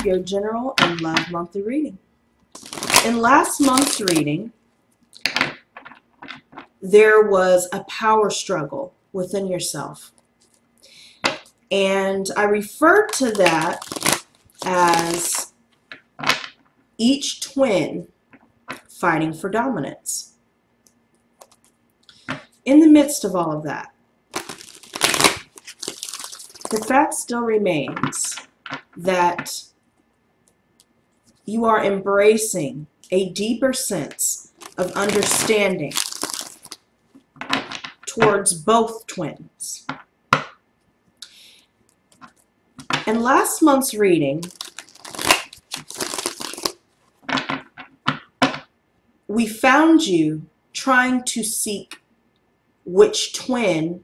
your general and love monthly reading. In last month's reading, there was a power struggle within yourself. And I refer to that as each twin fighting for dominance. In the midst of all of that, the fact still remains that you are embracing a deeper sense of understanding towards both twins. In last month's reading, we found you trying to seek which twin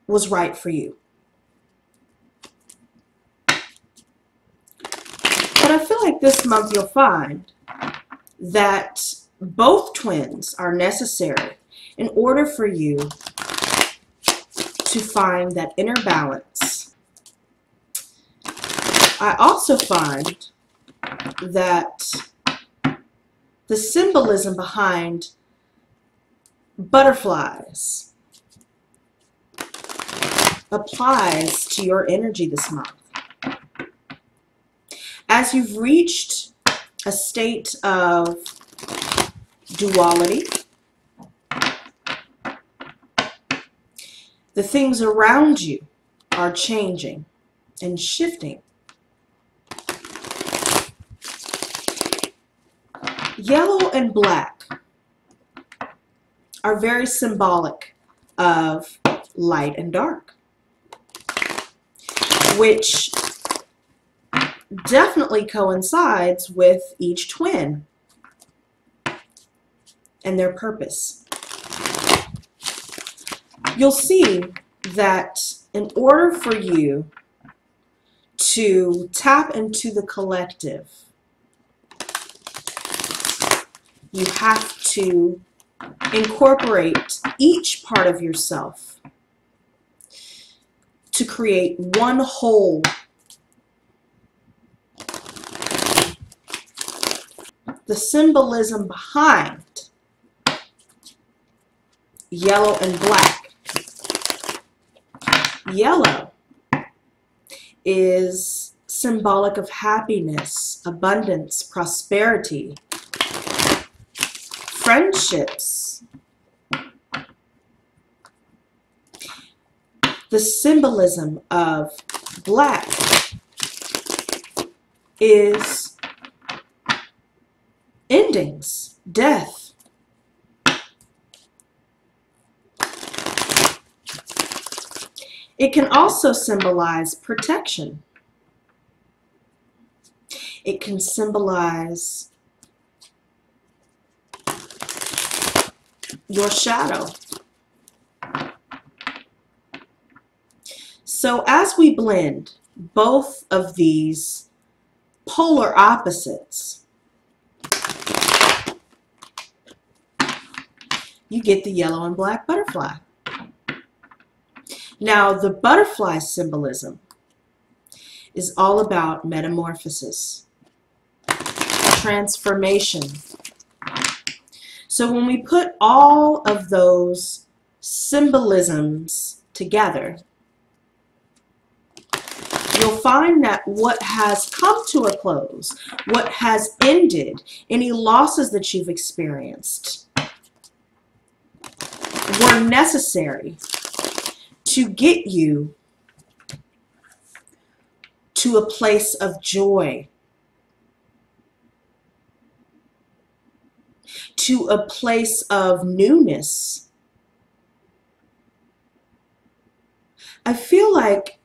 was right for you. But I feel like this month you'll find that both twins are necessary in order for you to find that inner balance. I also find that the symbolism behind butterflies applies to your energy this month. As you've reached a state of duality, the things around you are changing and shifting. Yellow and black are very symbolic of light and dark, which definitely coincides with each twin and their purpose. You'll see that in order for you to tap into the collective, you have to incorporate each part of yourself to create one whole. The symbolism behind yellow and black. Yellow is symbolic of happiness, abundance, prosperity, friendships. The symbolism of black is endings, death. It can also symbolize protection. It can symbolize your shadow. So as we blend both of these polar opposites, you get the yellow and black butterfly. Now, the butterfly symbolism is all about metamorphosis, transformation. So when we put all of those symbolisms together, you'll find that what has come to a close, what has ended, any losses that you've experienced, were necessary to get you to a place of joy, to a place of newness. I feel like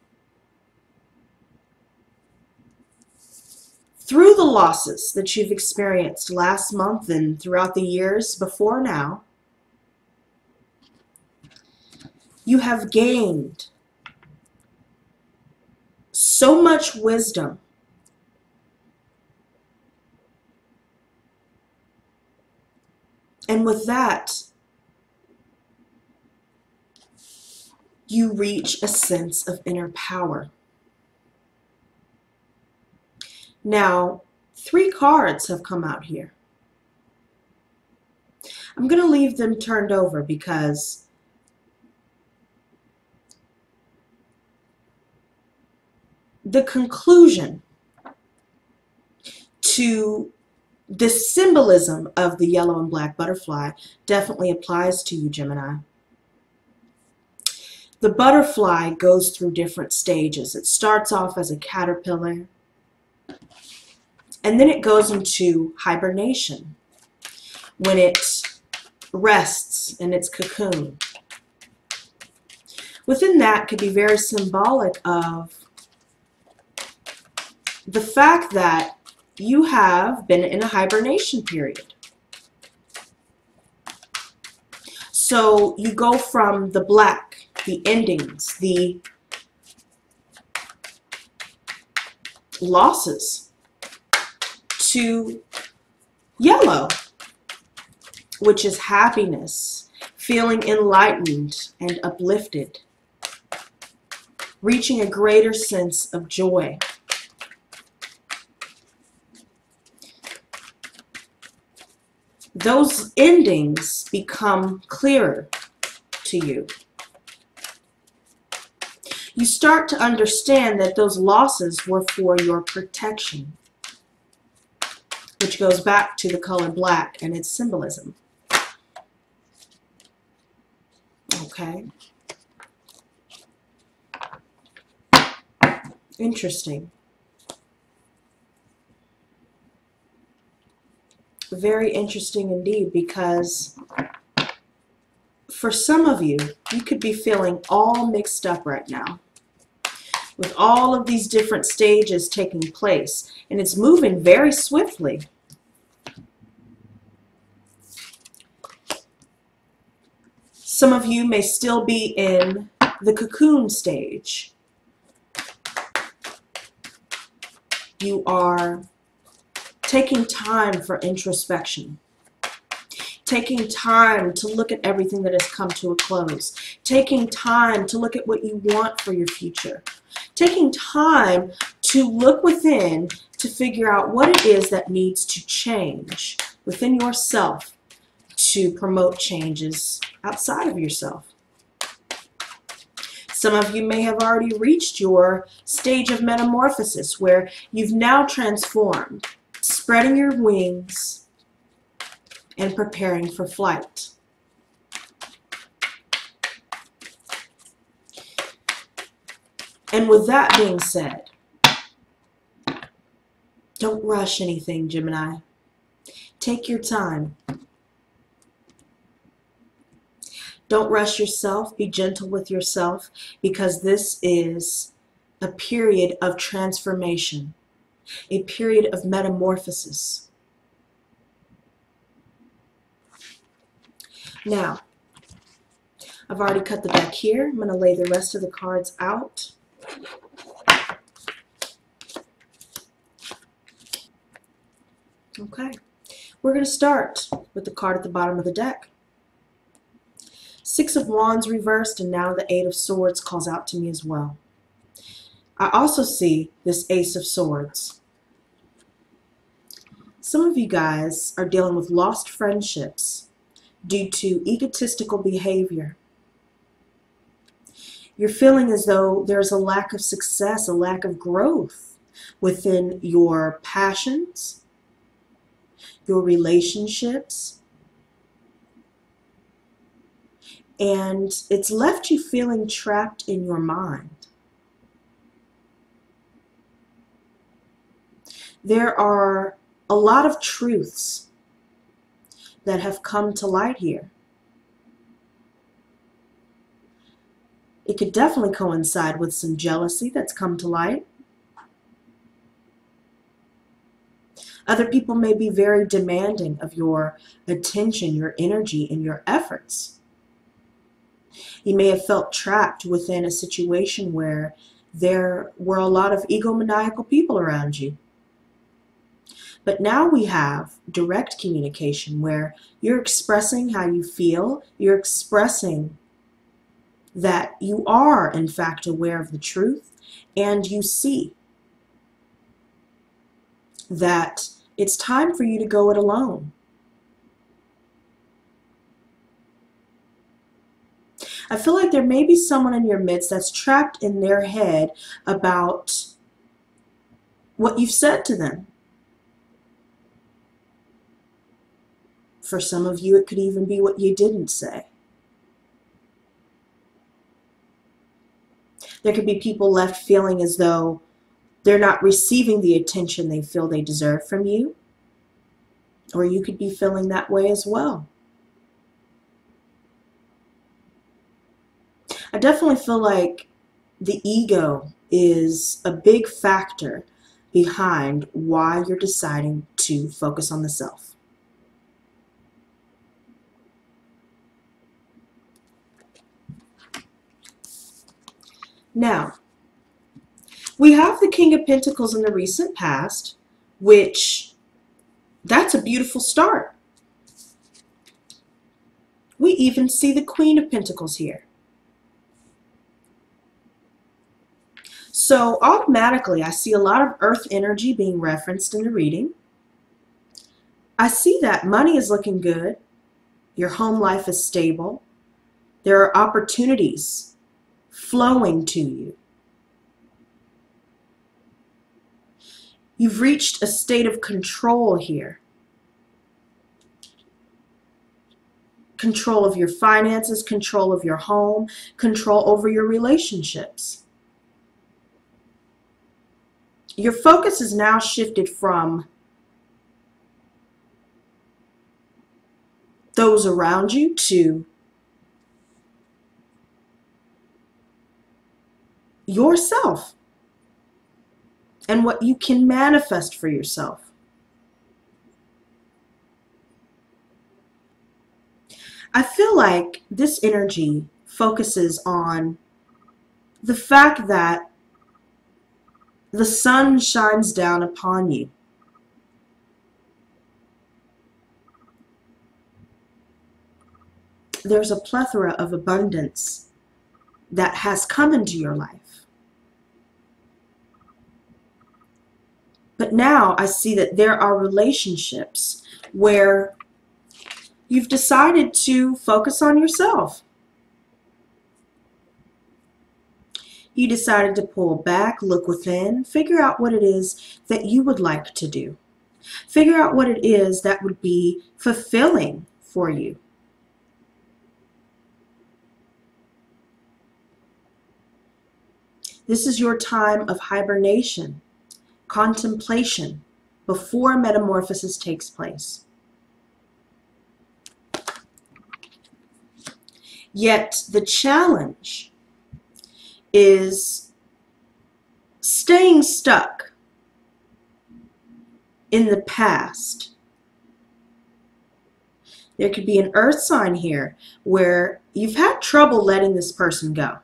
through the losses that you've experienced last month and throughout the years before now, you have gained so much wisdom. And with that, you reach a sense of inner power. Now, 3 cards have come out here. I'm going to leave them turned over because the conclusion to the symbolism of the yellow and black butterfly definitely applies to you, Gemini. The butterfly goes through different stages. It starts off as a caterpillar, and then it goes into hibernation when it rests in its cocoon. Within that could be very symbolic of the fact that you have been in a hibernation period. So you go from the black, the endings, the losses, to yellow, which is happiness, feeling enlightened and uplifted, reaching a greater sense of joy. Those endings become clearer to you. You start to understand that those losses were for your protection, which goes back to the color black and its symbolism. Okay. Interesting. Very interesting indeed, because for some of you, you could be feeling all mixed up right now with all of these different stages taking place, and it's moving very swiftly. Some of you may still be in the cocoon stage. You are taking time for introspection, taking time to look at everything that has come to a close, taking time to look at what you want for your future, taking time to look within to figure out what it is that needs to change within yourself to promote changes outside of yourself. Some of you may have already reached your stage of metamorphosis where you've now transformed, spreading your wings and preparing for flight. And with that being said, don't rush anything, Gemini. Take your time. Don't rush yourself. Be gentle with yourself, because this is a period of transformation, a period of metamorphosis. Now, I've already cut the deck here. I'm going to lay the rest of the cards out. Okay, we're going to start with the card at the bottom of the deck. 6 of Wands reversed, and now the 8 of Swords calls out to me as well. I also see this Ace of Swords. Some of you guys are dealing with lost friendships due to egotistical behavior. You're feeling as though there's a lack of success, a lack of growth within your passions, your relationships, and it's left you feeling trapped in your mind. There are a lot of truths that have come to light here. It could definitely coincide with some jealousy that's come to light. Other people may be very demanding of your attention, your energy, and your efforts. You may have felt trapped within a situation where there were a lot of egomaniacal people around you. But now we have direct communication where you're expressing how you feel, you're expressing that you are in fact aware of the truth, and you see. that it's time for you to go it alone. I feel like there may be someone in your midst that's trapped in their head about what you've said to them. For some of you, it could even be what you didn't say. There could be people left feeling as though they're not receiving the attention they feel they deserve from you. Or you could be feeling that way as well. I definitely feel like the ego is a big factor behind why you're deciding to focus on the self. Now, we have the King of Pentacles in the recent past, which that's a beautiful start. We even see the Queen of Pentacles here. So automatically, I see a lot of earth energy being referenced in the reading. I see that money is looking good. Your home life is stable. There are opportunities flowing to you. You've reached a state of control here. Control of your finances, control of your home, control over your relationships. Your focus is now shifted from those around you to yourself and what you can manifest for yourself. I feel like this energy focuses on the fact that the sun shines down upon you. There's a plethora of abundance that has come into your life. But now I see that there are relationships where you've decided to focus on yourself. You decided to pull back, look within, figure out what it is that you would like to do. Figure out what it is that would be fulfilling for you. This is your time of hibernation, contemplation, before metamorphosis takes place. Yet the challenge is staying stuck in the past. There could be an earth sign here where you've had trouble letting this person go.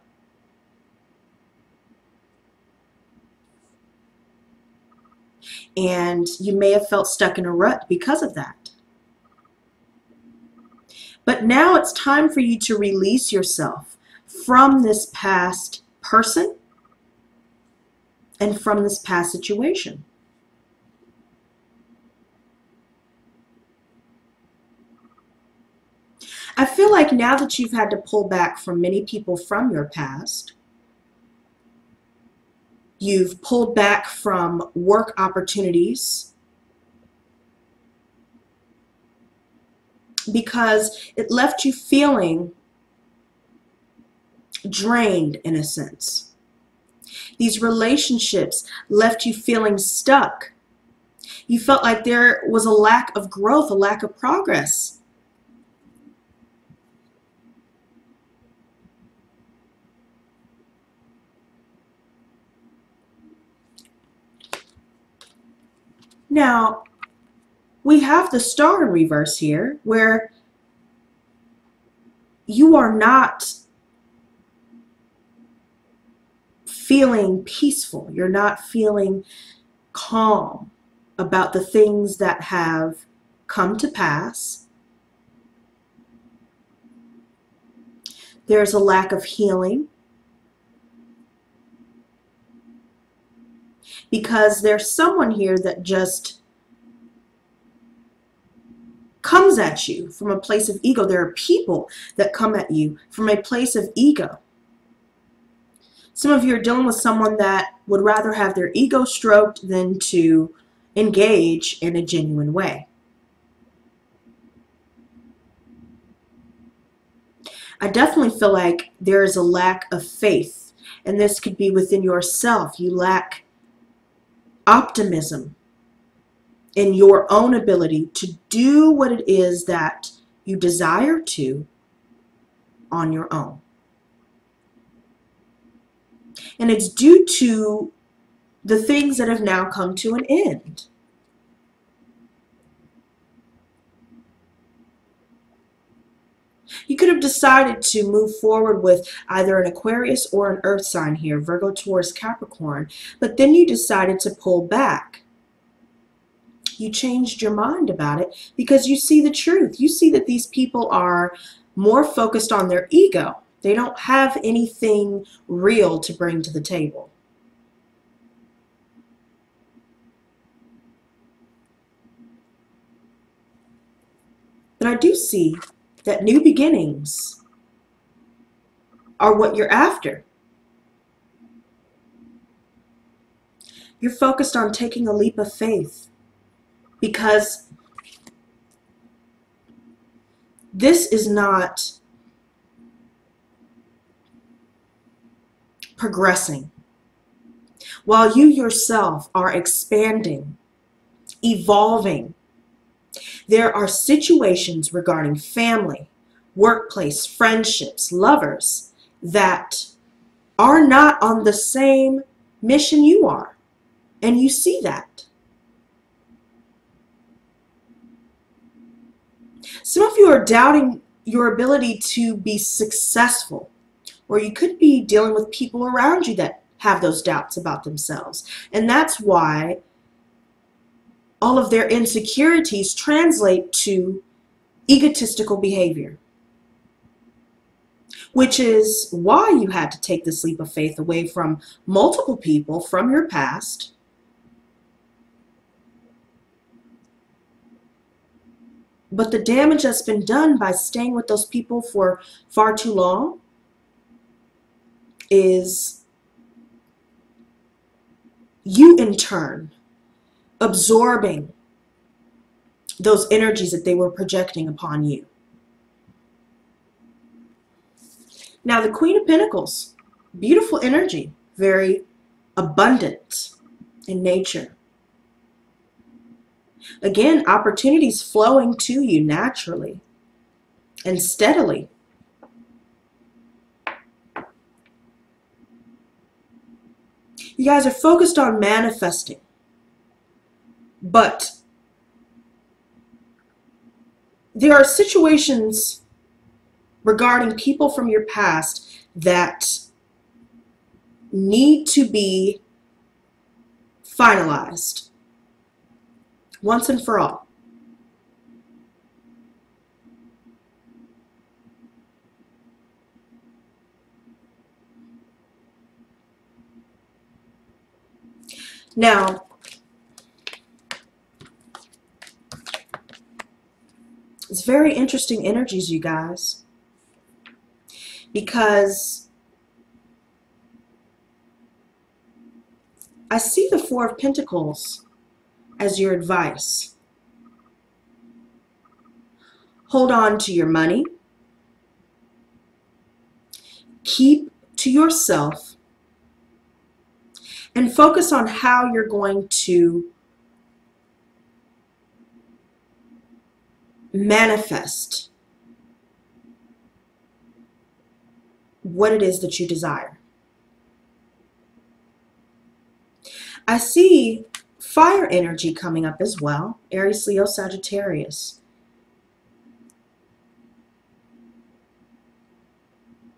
And you may have felt stuck in a rut because of that. But now it's time for you to release yourself from this past person and from this past situation. I feel like now that you've had to pull back from many people from your past, you've pulled back from work opportunities because it left you feeling drained in a sense. These relationships left you feeling stuck. You felt like there was a lack of growth, a lack of progress. Now, we have the star in reverse here, where you are not feeling peaceful. You're not feeling calm about the things that have come to pass. There's a lack of healing. because there's someone here that just comes at you from a place of ego. There are people that come at you from a place of ego. Some of you are dealing with someone that would rather have their ego stroked than to engage in a genuine way. I definitely feel like there is a lack of faith, and this could be within yourself. You lack optimism in your own ability to do what it is that you desire to on your own. And it's due to the things that have now come to an end. You could have decided to move forward with either an Aquarius or an Earth sign here, Virgo, Taurus, Capricorn, but then you decided to pull back. You changed your mind about it because you see the truth. You see that these people are more focused on their ego. They don't have anything real to bring to the table. But I do see that new beginnings are what you're after. You're focused on taking a leap of faith because this is not progressing. While you yourself are expanding, evolving, there are situations regarding family, workplace, friendships, lovers that are not on the same mission you are. And you see that. Some of you are doubting your ability to be successful, or you could be dealing with people around you that have those doubts about themselves. And that's why all of their insecurities translate to egotistical behavior, which is why you had to take this leap of faith away from multiple people from your past. But the damage that's been done by staying with those people for far too long is you in turn absorbing those energies that they were projecting upon you. Now, the Queen of Pentacles, beautiful energy, very abundant in nature. Again, opportunities flowing to you naturally and steadily. You guys are focused on manifesting, but there are situations regarding people from your past that need to be finalized once and for all. Now, it's very interesting energies, you guys, because I see the Four of Pentacles as your advice. Hold on to your money. Keep to yourself. And focus on how you're going to manifest what it is that you desire. I see fire energy coming up as well. Aries, Leo, Sagittarius.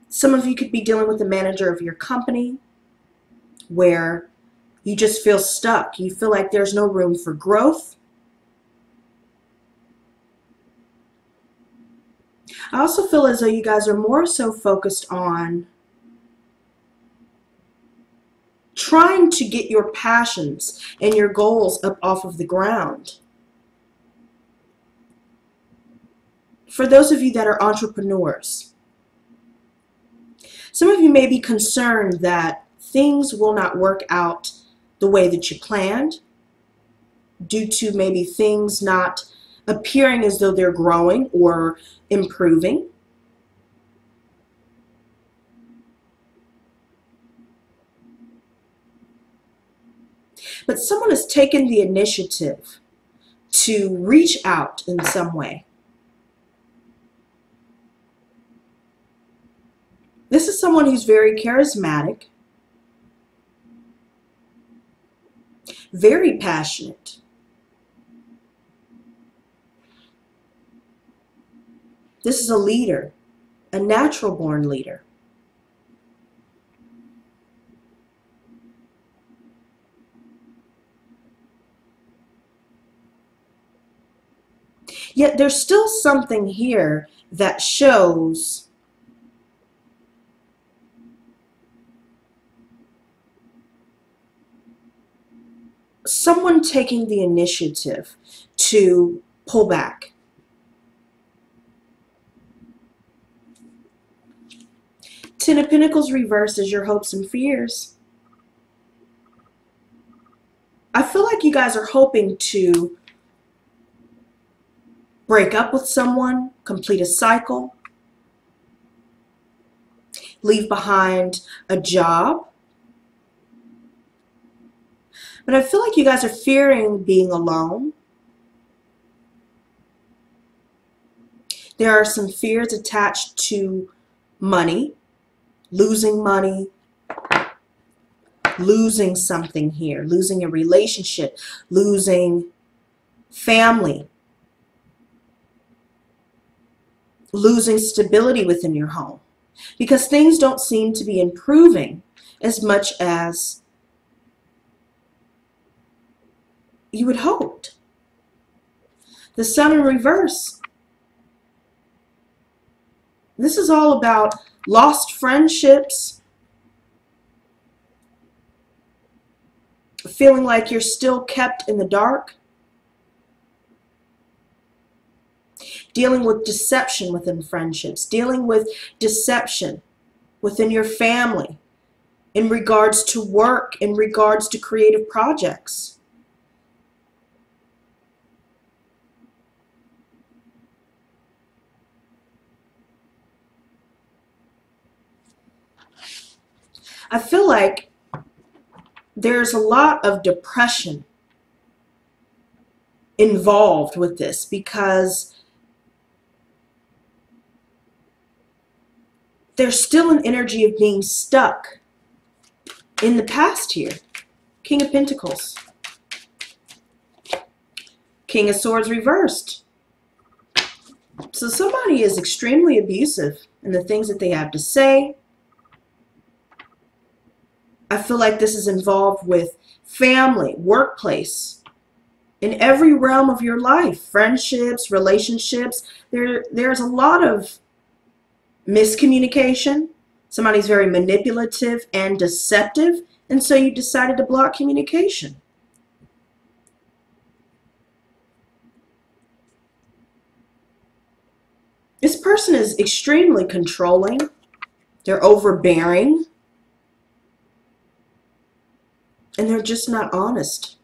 Some of you could be dealing with the manager of your company where you just feel stuck. You feel like there's no room for growth. I also feel as though you guys are more so focused on trying to get your passions and your goals up off of the ground. For those of you that are entrepreneurs, some of you may be concerned that things will not work out the way that you planned due to maybe things not appearing as though they're growing or improving. But someone has taken the initiative to reach out in some way. This is someone who's very charismatic, very passionate. This is a leader, a natural born leader. Yet there's still something here that shows someone taking the initiative to pull back. Ten of Pentacles reversed is your hopes and fears. I feel like you guys are hoping to break up with someone, complete a cycle, leave behind a job. But I feel like you guys are fearing being alone. There are some fears attached to money, losing money, losing something here, losing a relationship, losing family, losing stability within your home, because things don't seem to be improving as much as you had hoped. The Sun in reverse. This is all about lost friendships, feeling like you're still kept in the dark, dealing with deception within friendships, dealing with deception within your family, in regards to work, in regards to creative projects. I feel like there's a lot of depression involved with this, because there's still an energy of being stuck in the past here. King of Pentacles. King of Swords reversed. So somebody is extremely abusive in the things that they have to say. I feel like this is involved with family, workplace, in every realm of your life, friendships, relationships. There's a lot of miscommunication. Somebody's very manipulative and deceptive, and so you decided to block communication. This person is extremely controlling. They're overbearing. And they're just not honest.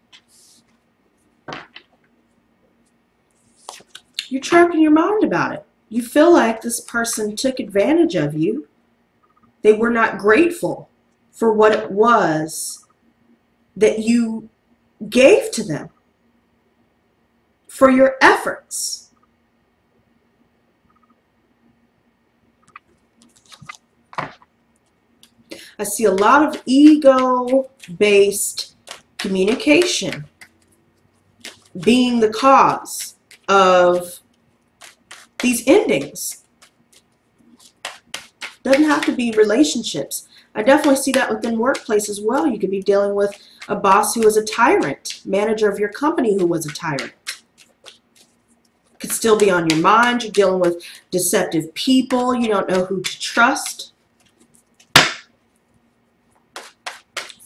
You're trapped in your mind about it. You feel like this person took advantage of you. They were not grateful for what it was that you gave to them, for your efforts. I see a lot of ego-based communication being the cause of these endings. Doesn't have to be relationships. I definitely see that within workplace as well. You could be dealing with a boss who was a tyrant, manager of your company who was a tyrant. Could still be on your mind. You're dealing with deceptive people. You don't know who to trust.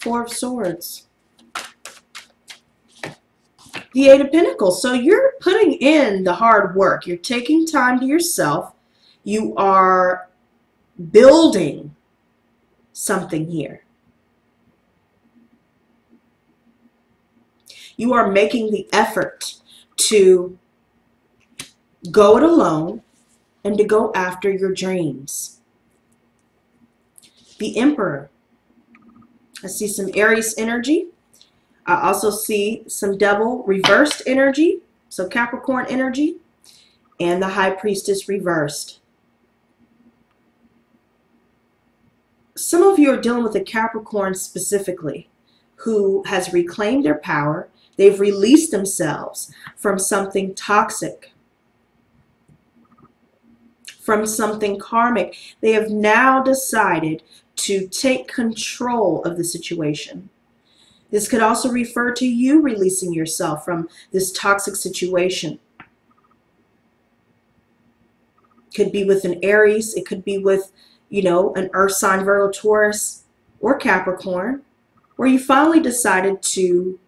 Four of Swords. The Eight of Pentacles. So you're putting in the hard work. You're taking time to yourself. You are building something here. You are making the effort to go it alone and to go after your dreams. The Emperor. I see some Aries energy. I also see some Devil reversed energy, so Capricorn energy, and the High Priestess reversed. Some of you are dealing with a Capricorn specifically who has reclaimed their power. They've released themselves from something toxic, from something karmic. They have now decided to take control of the situation. This could also refer to you releasing yourself from this toxic situation. Could be with an Aries. It could be with, you know, an Earth sign, Virgo, Taurus, or Capricorn, where you finally decided to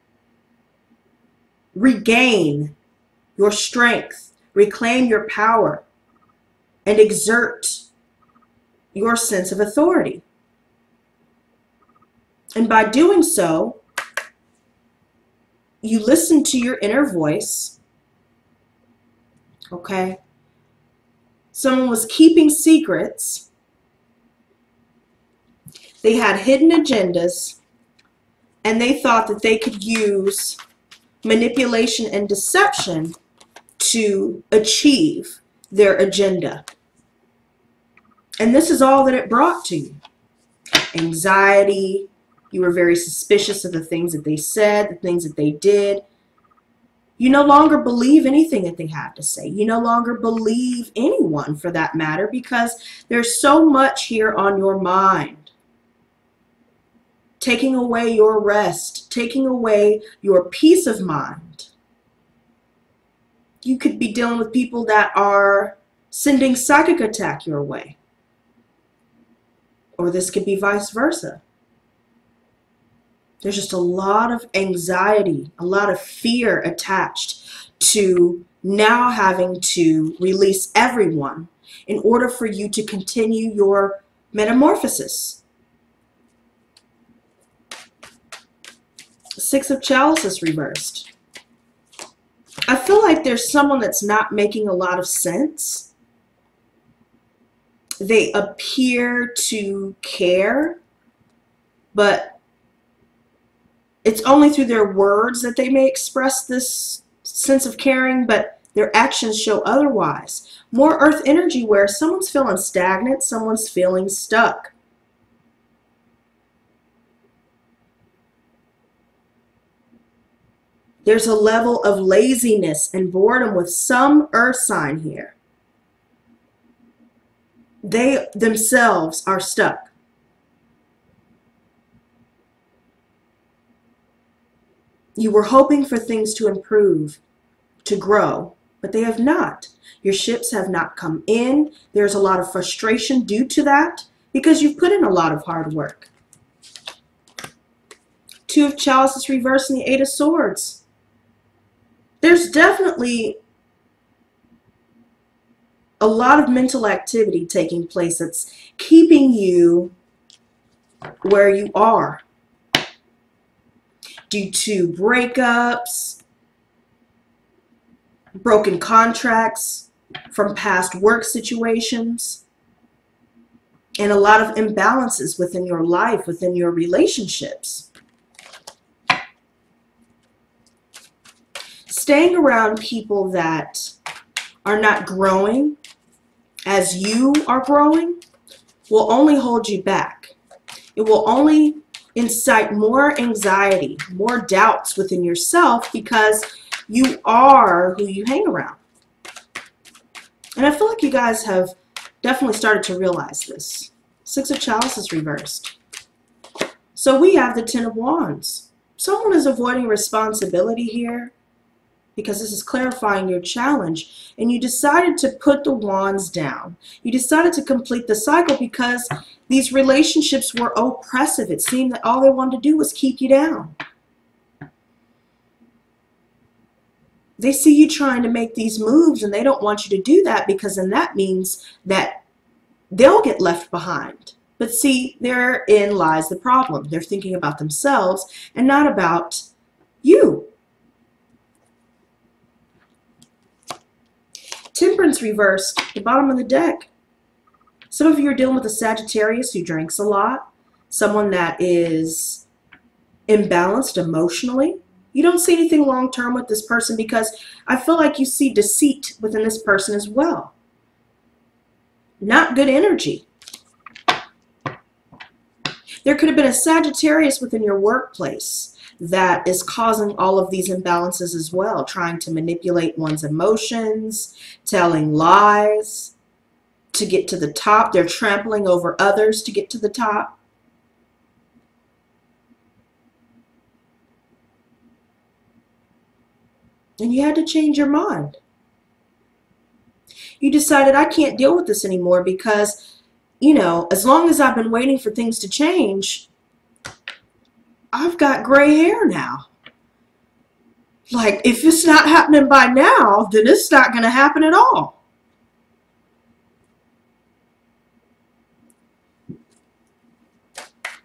regain your strength, reclaim your power, and exert your sense of authority. And by doing so, you listen to your inner voice, okay? Someone was keeping secrets. They had hidden agendas, and they thought that they could use manipulation and deception to achieve their agenda. And this is all that it brought to you. Anxiety. You were very suspicious of the things that they said, the things that they did. You no longer believe anything that they have to say. You no longer believe anyone for that matter, because there's so much here on your mind. Taking away your rest, taking away your peace of mind. You could be dealing with people that are sending psychic attack your way. Or this could be vice versa. There's just a lot of anxiety, a lot of fear attached to now having to release everyone in order for you to continue your metamorphosis. Six of Chalices reversed. I feel like there's someone that's not making a lot of sense. They appear to care, but it's only through their words that they may express this sense of caring, but their actions show otherwise. More Earth energy where someone's feeling stagnant, someone's feeling stuck. There's a level of laziness and boredom with some Earth sign here. They themselves are stuck. You were hoping for things to improve, to grow, but they have not. Your ships have not come in. There's a lot of frustration due to that because you've put in a lot of hard work. Two of Chalices reversed and the Eight of Swords. There's definitely a lot of mental activity taking place that's keeping you where you are. Due to breakups, broken contracts from past work situations, and a lot of imbalances within your life, within your relationships. Staying around people that are not growing as you are growing will only hold you back. It will only incite more anxiety, more doubts within yourself because you are who you hang around. And I feel like you guys have definitely started to realize this. Six of Chalices reversed. So we have the Ten of Wands. Someone is avoiding responsibility here. because this is clarifying your challenge, and you decided to put the wands down. You decided to complete the cycle because these relationships were oppressive. It seemed that all they wanted to do was keep you down. They see you trying to make these moves, and they don't want you to do that, because then that means that they'll get left behind. But see, therein lies the problem. They're thinking about themselves and not about you. Temperance reversed, the bottom of the deck. Some of you are dealing with a Sagittarius who drinks a lot, someone that is imbalanced emotionally. You don't see anything long-term with this person, because I feel like you see deceit within this person as well. Not good energy. There could have been a Sagittarius within your workplace that is causing all of these imbalances as well, trying to manipulate one's emotions, telling lies to get to the top. They're trampling over others to get to the top. And you had to change your mind. You decided, I can't deal with this anymore, because, you know, as long as I've been waiting for things to change, I've got gray hair now. Like, if it's not happening by now, then it's not going to happen at all.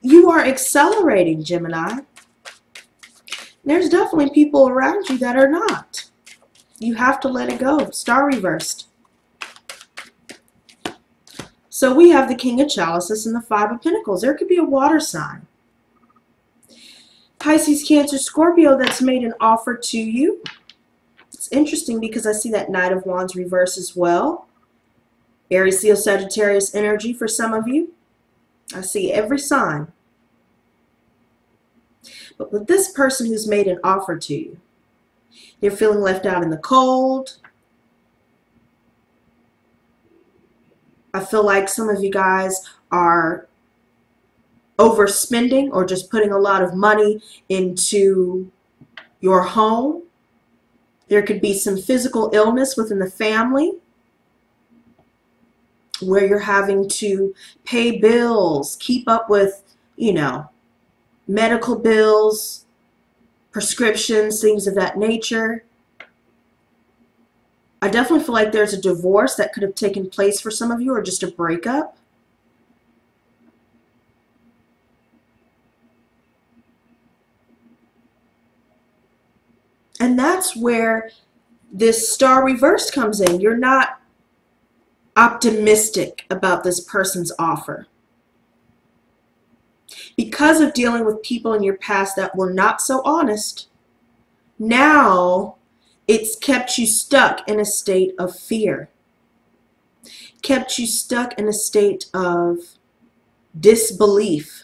You are accelerating, Gemini. There's definitely people around you that are not. You have to let it go. Star reversed. So we have the King of Chalices and the Five of Pentacles. There could be a water sign. Pisces, Cancer, Scorpio that's made an offer to you. It's interesting because I see that Knight of Wands reverse as well. Aries, Leo, Sagittarius energy for some of you. I see every sign. But with this person who's made an offer to you, they're feeling left out in the cold. I feel like some of you guys are overspending or just putting a lot of money into your home. There could be some physical illness within the family where you're having to pay bills, keep up with, you know, medical bills, prescriptions, things of that nature. I definitely feel like there's a divorce that could have taken place for some of you, or just a breakup. And that's where this Star reversed comes in. You're not optimistic about this person's offer. Because of dealing with people in your past that were not so honest, now it's kept you stuck in a state of fear. Kept you stuck in a state of disbelief.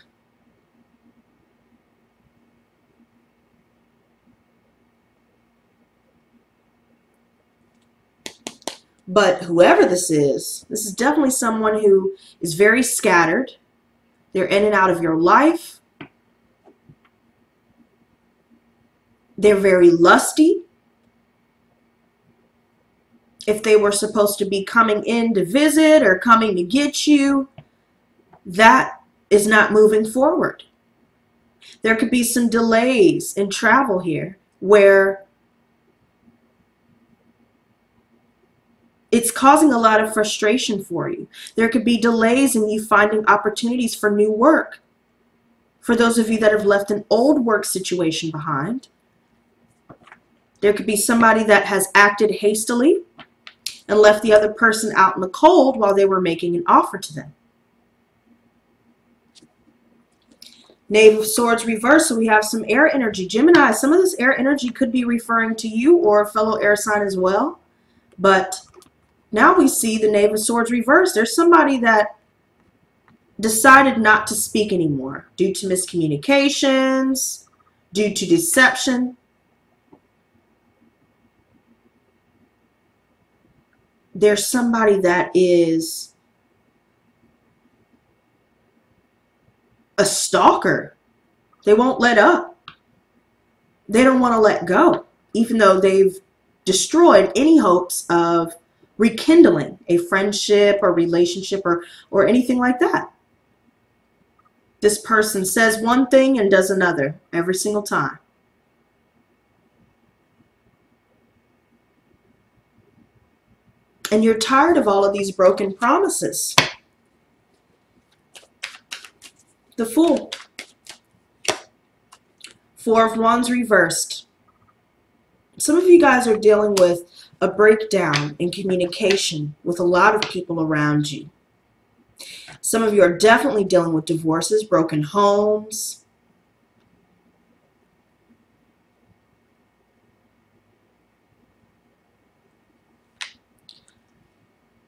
But whoever this is definitely someone who is very scattered. They're in and out of your life. They're very lusty. If they were supposed to be coming in to visit or coming to get you, that is not moving forward. There could be some delays in travel here where it's causing a lot of frustration for you. There could be delays in you finding opportunities for new work. For those of you that have left an old work situation behind, there could be somebody that has acted hastily and left the other person out in the cold while they were making an offer to them. Knave of Swords reversed, so we have some air energy. Gemini, some of this air energy could be referring to you or a fellow air sign as well. But now we see the Knave of Swords reversed. There's somebody that decided not to speak anymore due to miscommunications, due to deception. There's somebody that is a stalker. They won't let up. They don't want to let go, even though they've destroyed any hopes of rekindling a friendship or relationship or anything like that. This person says one thing and does another every single time. And you're tired of all of these broken promises. The Fool. Four of Wands reversed. Some of you guys are dealing with a breakdown in communication with a lot of people around you. Some of you are definitely dealing with divorces, broken homes.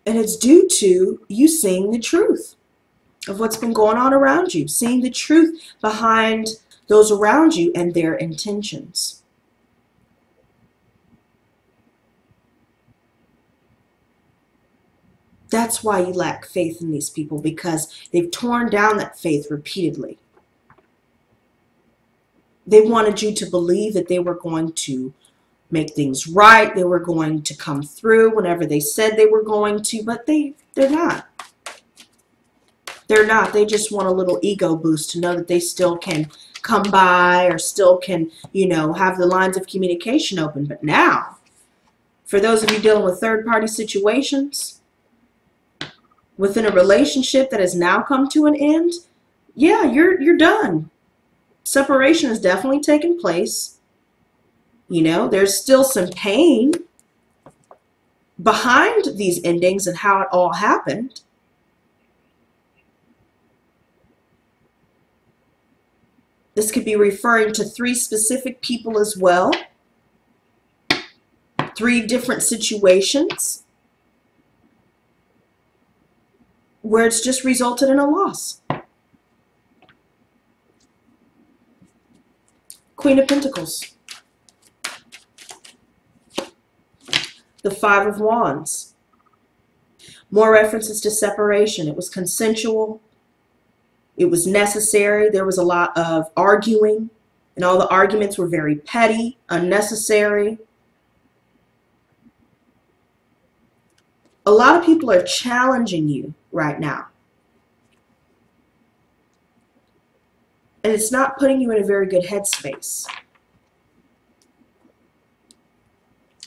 And it's due to you seeing the truth of what's been going on around you, seeing the truth behind those around you and their intentions. That's why you lack faith in these people, because they've torn down that faith repeatedly. They wanted you to believe that they were going to make things right, they were going to come through whenever they said they were going to, but they're not. They're not. They just want a little ego boost to know that they still can come by or still can, you know, have the lines of communication open. But now, for those of you dealing with third-party situations, within a relationship that has now come to an end, yeah, you're done. Separation has definitely taken place. You know, there's still some pain behind these endings and how it all happened. This could be referring to 3 specific people as well. 3 different situations where it's just resulted in a loss. Queen of Pentacles. The Five of Wands. More references to separation. It was consensual. It was necessary. There was a lot of arguing, and all the arguments were very petty, unnecessary. A lot of people are challenging you right now. And it's not putting you in a very good headspace.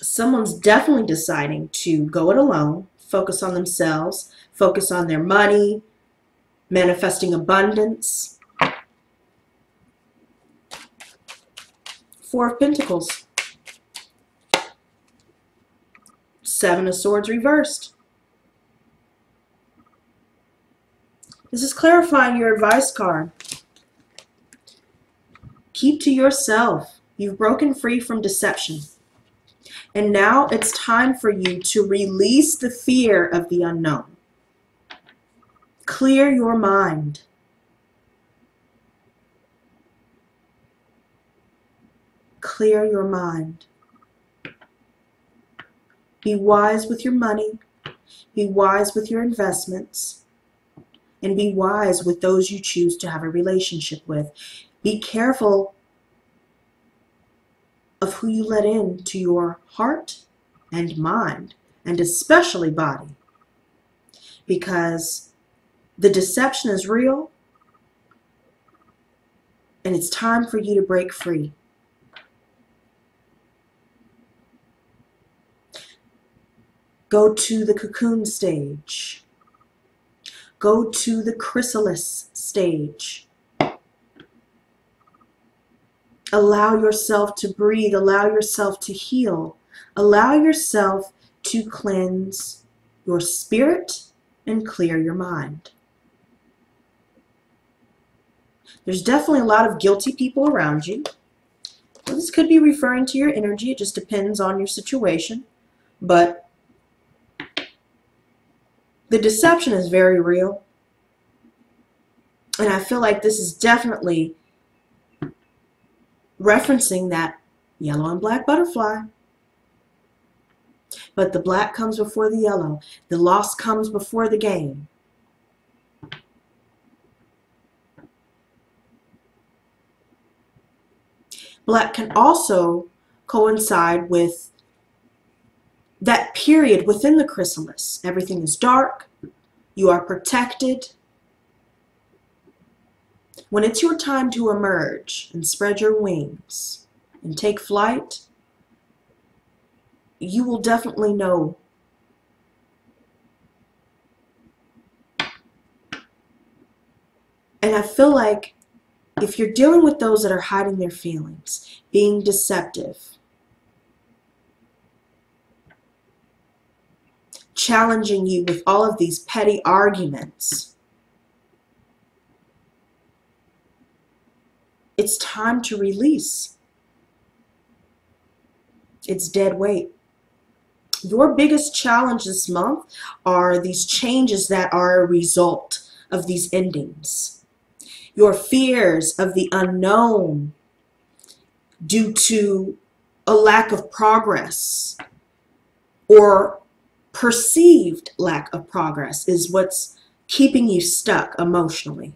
Someone's definitely deciding to go it alone, focus on themselves, focus on their money, manifesting abundance. Four of Pentacles. Seven of Swords reversed. This is clarifying your advice card. Keep to yourself. You've broken free from deception. And now it's time for you to release the fear of the unknown. Clear your mind. Clear your mind. Be wise with your money. Be wise with your investments. And be wise with those you choose to have a relationship with. Be careful of who you let into your heart and mind, and especially body. Because the deception is real, and it's time for you to break free. Go to the cocoon stage. Go to the chrysalis stage. Allow yourself to breathe. Allow yourself to heal. Allow yourself to cleanse your spirit and clear your mind. There's definitely a lot of guilty people around you. Well, this could be referring to your energy. It just depends on your situation. But the deception is very real. And I feel like this is definitely referencing that yellow and black butterfly. But the black comes before the yellow. The loss comes before the gain. Black can also coincide with that period within the chrysalis. Everything is dark. You are protected. When it's your time to emerge and spread your wings and take flight, you will definitely know. And I feel like if you're dealing with those that are hiding their feelings, being deceptive, challenging you with all of these petty arguments, it's time to release. It's dead weight. Your biggest challenge this month are these changes that are a result of these endings. Your fears of the unknown due to a lack of progress or perceived lack of progress is what's keeping you stuck emotionally.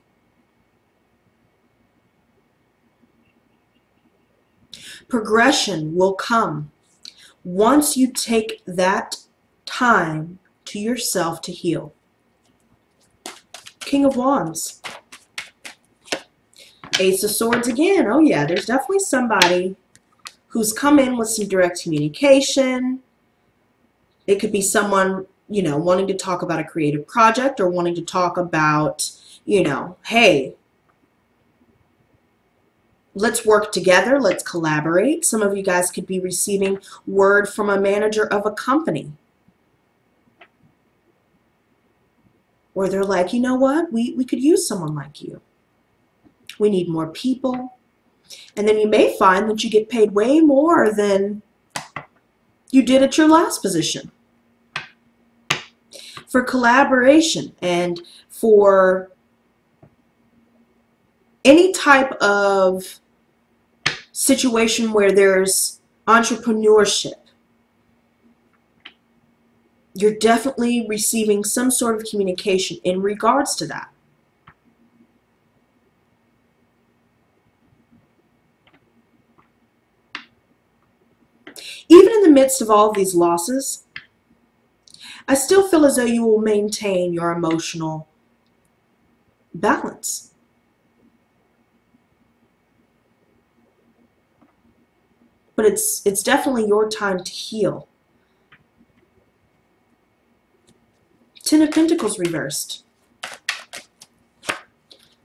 Progression will come once you take that time to yourself to heal. King of Wands. Ace of Swords again. Oh yeah, there's definitely somebody who's come in with some direct communication. It could be someone, you know, wanting to talk about a creative project or wanting to talk about, you know, hey, let's work together, let's collaborate. Some of you guys could be receiving word from a manager of a company where they're like, you know what, we could use someone like you. We need more people. And then you may find that you get paid way more than you did at your last position. For collaboration and for any type of situation where there's entrepreneurship, you're definitely receiving some sort of communication in regards to that. Even in the midst of all of these losses, I still feel as though you will maintain your emotional balance. But it's definitely your time to heal. Ten of Pentacles reversed.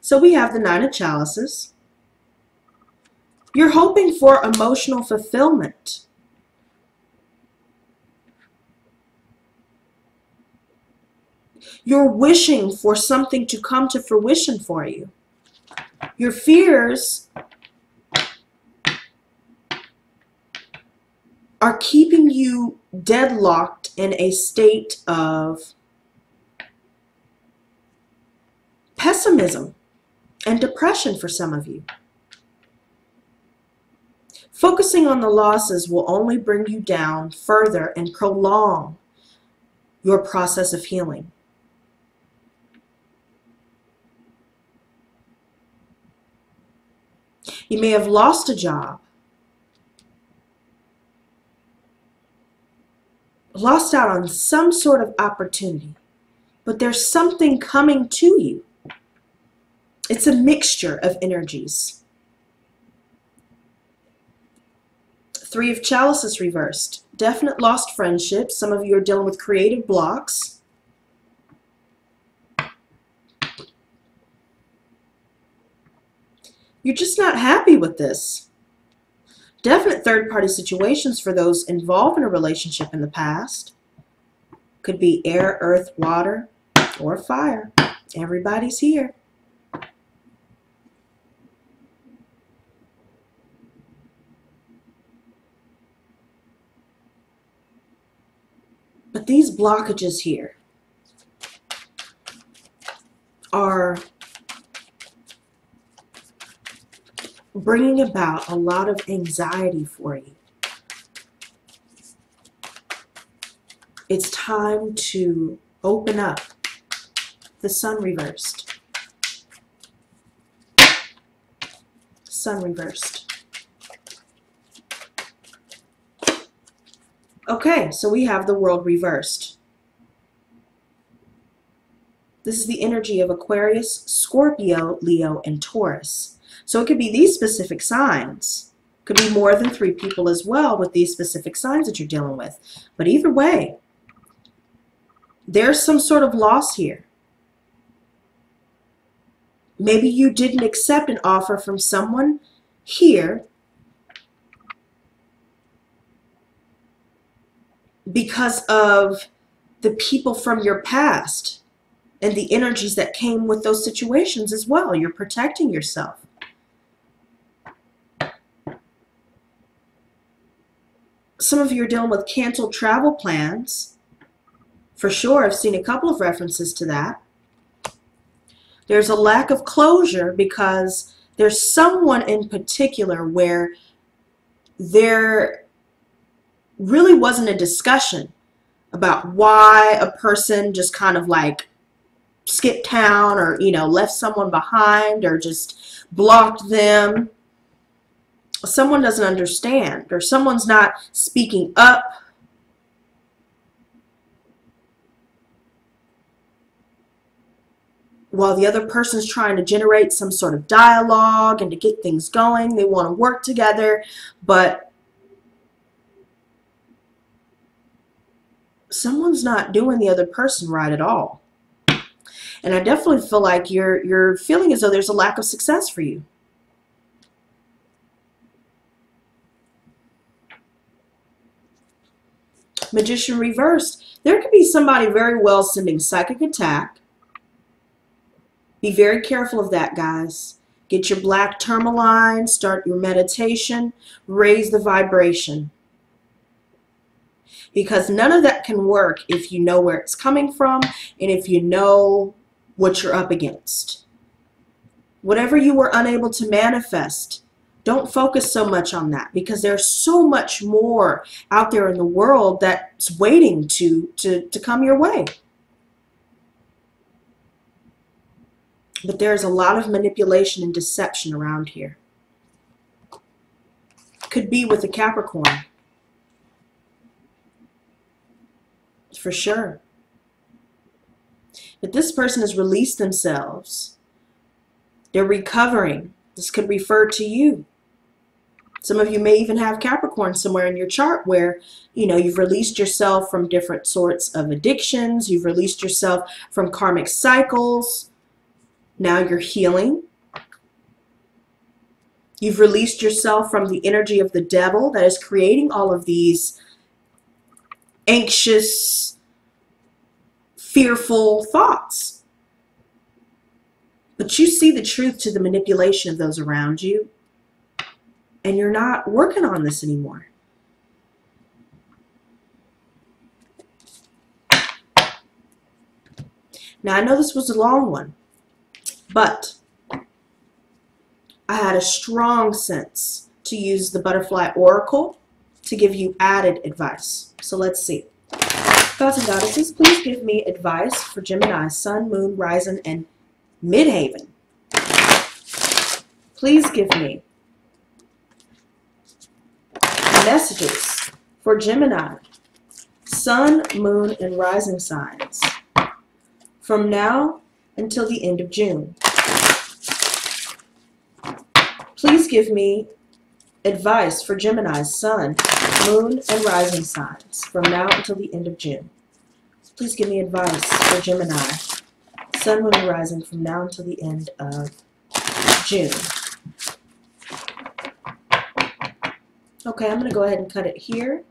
So we have the Nine of Chalices. You're hoping for emotional fulfillment. You're wishing for something to come to fruition for you. Your fears are keeping you deadlocked in a state of pessimism and depression for some of you. Focusing on the losses will only bring you down further and prolong your process of healing. You may have lost a job, lost out on some sort of opportunity, but there's something coming to you. It's a mixture of energies. Three of Chalices reversed. Definite lost friendships. Some of you are dealing with creative blocks. You're just not happy with this. Definite third-party situations for those involved in a relationship in the past. Could be air, earth, water, or fire. Everybody's here. But these blockages here are bringing about a lot of anxiety for you. It's time to open up. The Sun reversed. Sun reversed. Okay, so we have the world reversed. This is the energy of Aquarius, Scorpio, Leo, and Taurus. So it could be these specific signs. Could be more than 3 people as well with these specific signs that you're dealing with. But either way, there's some sort of loss here. Maybe you didn't accept an offer from someone here because of the people from your past and the energies that came with those situations as well. You're protecting yourself. Some of you are dealing with canceled travel plans. For sure, I've seen a couple of references to that. There's a lack of closure because there's someone in particular where there really wasn't a discussion about why a person just kind of like skipped town or, you know, left someone behind or just blocked them. Someone doesn't understand, or someone's not speaking up. While the other person's trying to generate some sort of dialogue and to get things going, they want to work together, but someone's not doing the other person right at all. And I definitely feel like you're feeling as though there's a lack of success for you. Magician reversed. There could be somebody very well sending psychic attack. Be very careful of that, guys. Get your black tourmaline, start your meditation, raise the vibration. Because none of that can work if you know where it's coming from and if you know what you're up against. Whatever you were unable to manifest, don't focus so much on that, because there's so much more out there in the world that's waiting to come your way. But there's a lot of manipulation and deception around here. Could be with a Capricorn. For sure. But this person has released themselves. They're recovering. This could refer to you. Some of you may even have Capricorn somewhere in your chart where, you know, you've released yourself from different sorts of addictions. You've released yourself from karmic cycles. Now you're healing. You've released yourself from the energy of the devil that is creating all of these anxious, fearful thoughts. But you see the truth to the manipulation of those around you, and you're not working on this anymore. Now, I know this was a long one, but I had a strong sense to use the Butterfly Oracle to give you added advice. So let's see. Gods and goddesses, please give me advice for Gemini, Sun, Moon, Rising, and Midhaven. Please give me messages for Gemini, Sun, Moon, and Rising signs from now until the end of June. Please give me advice for Gemini, Sun, Moon, and Rising signs from now until the end of June. Please give me advice for Gemini, Sun, Moon, and Rising from now until the end of June. Okay, I'm going to go ahead and cut it here.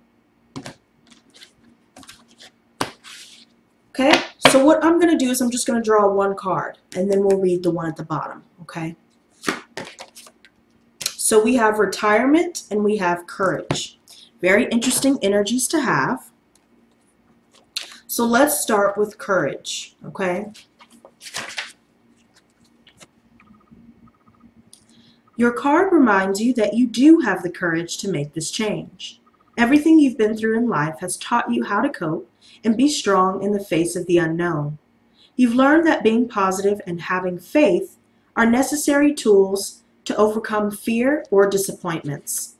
Okay, so what I'm going to do is I'm just going to draw one card, and then we'll read the one at the bottom, okay? So we have retirement and we have courage. Very interesting energies to have. So let's start with courage, okay? Your card reminds you that you do have the courage to make this change. Everything you've been through in life has taught you how to cope and be strong in the face of the unknown. You've learned that being positive and having faith are necessary tools to overcome fear or disappointments.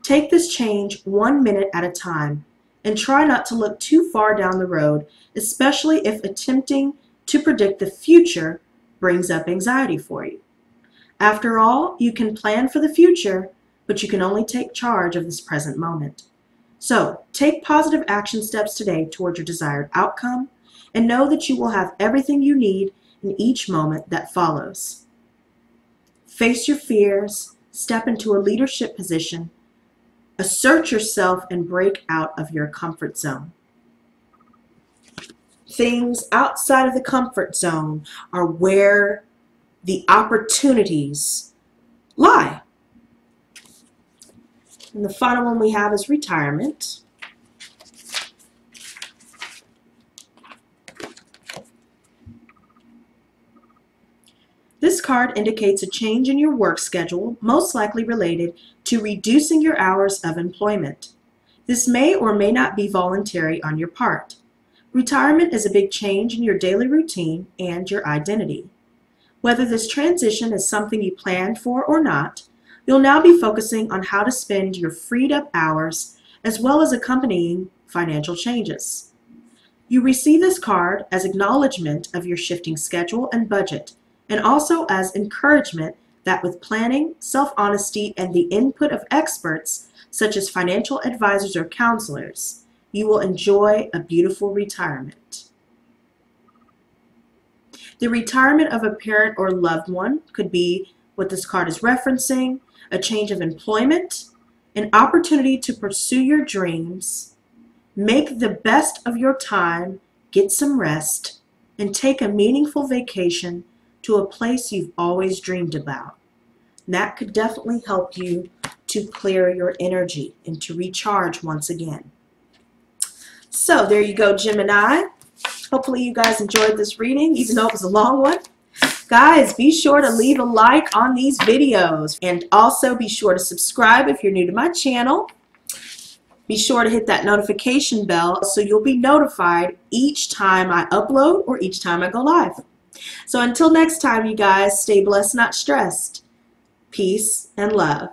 Take this change 1 minute at a time and try not to look too far down the road, especially if attempting to predict the future brings up anxiety for you. After all, you can plan for the future, but you can only take charge of this present moment. So, take positive action steps today toward your desired outcome, and know that you will have everything you need in each moment that follows. Face your fears, step into a leadership position, assert yourself, and break out of your comfort zone. Things outside of the comfort zone are where the opportunities lie. And the final one we have is retirement. This card indicates a change in your work schedule, most likely related to reducing your hours of employment. This may or may not be voluntary on your part. Retirement is a big change in your daily routine and your identity. Whether this transition is something you planned for or not, you'll now be focusing on how to spend your freed up hours as well as accompanying financial changes. You receive this card as acknowledgement of your shifting schedule and budget, and also as encouragement that with planning, self-honesty, and the input of experts such as financial advisors or counselors, you will enjoy a beautiful retirement. The retirement of a parent or loved one could be what this card is referencing: a change of employment, an opportunity to pursue your dreams, make the best of your time, get some rest, and take a meaningful vacation to a place you've always dreamed about. And that could definitely help you to clear your energy and to recharge once again. So there you go, Gemini. Hopefully you guys enjoyed this reading, even though it was a long one. Guys, be sure to leave a like on these videos, and also be sure to subscribe if you're new to my channel. Be sure to hit that notification bell so you'll be notified each time I upload or each time I go live. So until next time, you guys, stay blessed, not stressed. Peace and love.